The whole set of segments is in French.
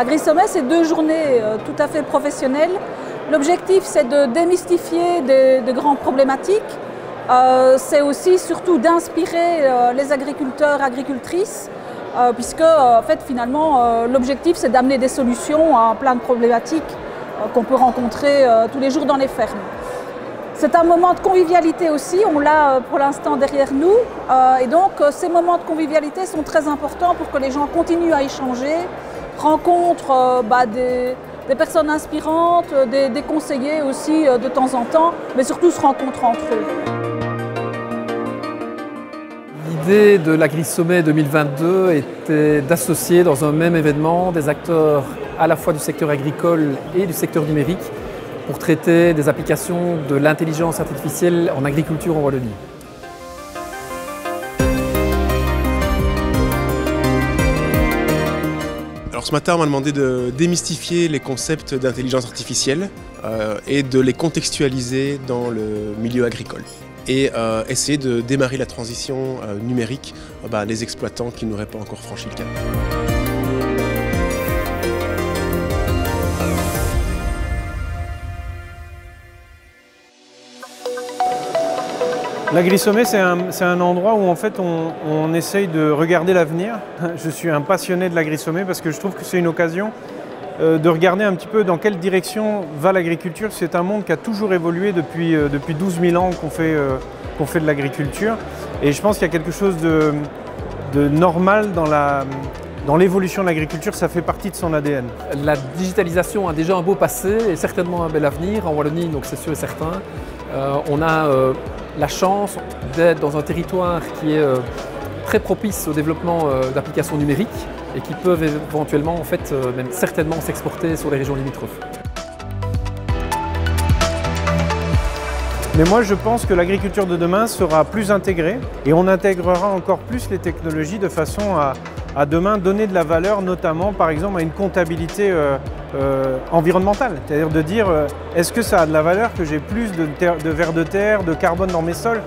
L'Agri-Sommet, c'est 2 journées tout à fait professionnelles. L'objectif, c'est de démystifier de grandes problématiques. C'est aussi surtout d'inspirer les agriculteurs, agricultrices, puisque en fait, finalement, l'objectif, c'est d'amener des solutions à plein de problématiques qu'on peut rencontrer tous les jours dans les fermes. C'est un moment de convivialité aussi, on l'a pour l'instant derrière nous, et donc ces moments de convivialité sont très importants pour que les gens continuent à échanger, rencontrent des personnes inspirantes, des conseillers aussi de temps en temps, mais surtout se rencontrent entre eux. L'idée de l'Agri-Sommet 2022 était d'associer dans un même événement des acteurs à la fois du secteur agricole et du secteur numérique pour traiter des applications de l'intelligence artificielle en agriculture en Wallonie. Alors ce matin, on m'a demandé de démystifier les concepts d'intelligence artificielle et de les contextualiser dans le milieu agricole. Et essayer de démarrer la transition numérique des exploitants qui n'auraient pas encore franchi le cap. L'Agri-Sommet, c'est un endroit où en fait on essaye de regarder l'avenir. Je suis un passionné de l'Agri-Sommet parce que je trouve que c'est une occasion de regarder un petit peu dans quelle direction va l'agriculture. C'est un monde qui a toujours évolué depuis 12 000 ans qu'on fait de l'agriculture. Et je pense qu'il y a quelque chose de normal dans l'évolution de l'agriculture, ça fait partie de son ADN. La digitalisation a déjà un beau passé et certainement un bel avenir en Wallonie, donc c'est sûr et certain. On a la chance d'être dans un territoire qui est très propice au développement d'applications numériques et qui peuvent éventuellement, en fait, même certainement s'exporter sur les régions limitrophes. Mais moi je pense que l'agriculture de demain sera plus intégrée et on intégrera encore plus les technologies de façon à demain donner de la valeur, notamment par exemple à une comptabilité environnementale. C'est-à-dire de dire est-ce que ça a de la valeur que j'ai plus de vers de terre, de carbone dans mes sols?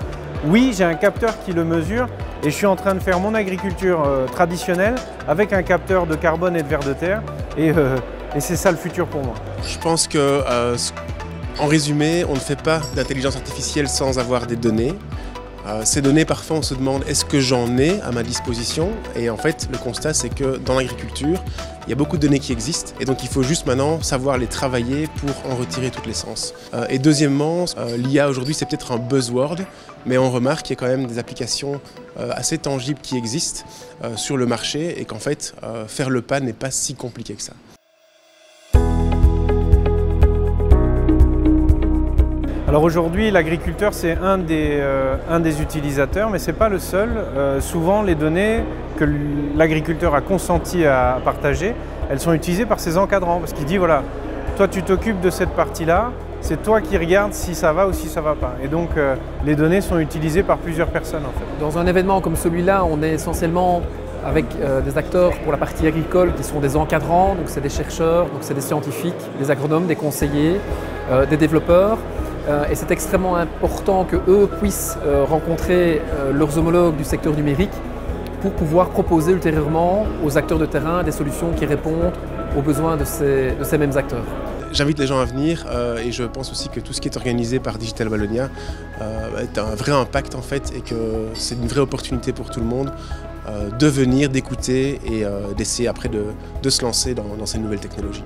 Oui, j'ai un capteur qui le mesure et je suis en train de faire mon agriculture traditionnelle avec un capteur de carbone et de vers de terre et c'est ça le futur pour moi. Je pense que, en résumé, on ne fait pas d'intelligence artificielle sans avoir des données. Ces données, parfois on se demande est-ce que j'en ai à ma disposition, et en fait le constat c'est que dans l'agriculture il y a beaucoup de données qui existent et donc il faut juste maintenant savoir les travailler pour en retirer toute l'essence. Et deuxièmement, l'IA aujourd'hui c'est peut-être un buzzword, mais on remarque qu'il y a quand même des applications assez tangibles qui existent sur le marché et qu'en fait faire le pas n'est pas si compliqué que ça. Alors aujourd'hui, l'agriculteur, c'est un des utilisateurs, mais ce n'est pas le seul. Souvent, les données que l'agriculteur a consenti à partager, elles sont utilisées par ses encadrants. Parce qu'il dit, voilà, toi tu t'occupes de cette partie-là, c'est toi qui regardes si ça va ou si ça ne va pas. Et donc, les données sont utilisées par plusieurs personnes en fait. Dans un événement comme celui-là, on est essentiellement avec des acteurs pour la partie agricole qui sont des encadrants, donc c'est des chercheurs, donc c'est des scientifiques, des agronomes, des conseillers, des développeurs. Et c'est extrêmement important qu'eux puissent rencontrer leurs homologues du secteur numérique pour pouvoir proposer ultérieurement aux acteurs de terrain des solutions qui répondent aux besoins de ces mêmes acteurs. J'invite les gens à venir et je pense aussi que tout ce qui est organisé par Digital Wallonia a un vrai impact en fait et que c'est une vraie opportunité pour tout le monde de venir, d'écouter et d'essayer après de se lancer dans ces nouvelles technologies.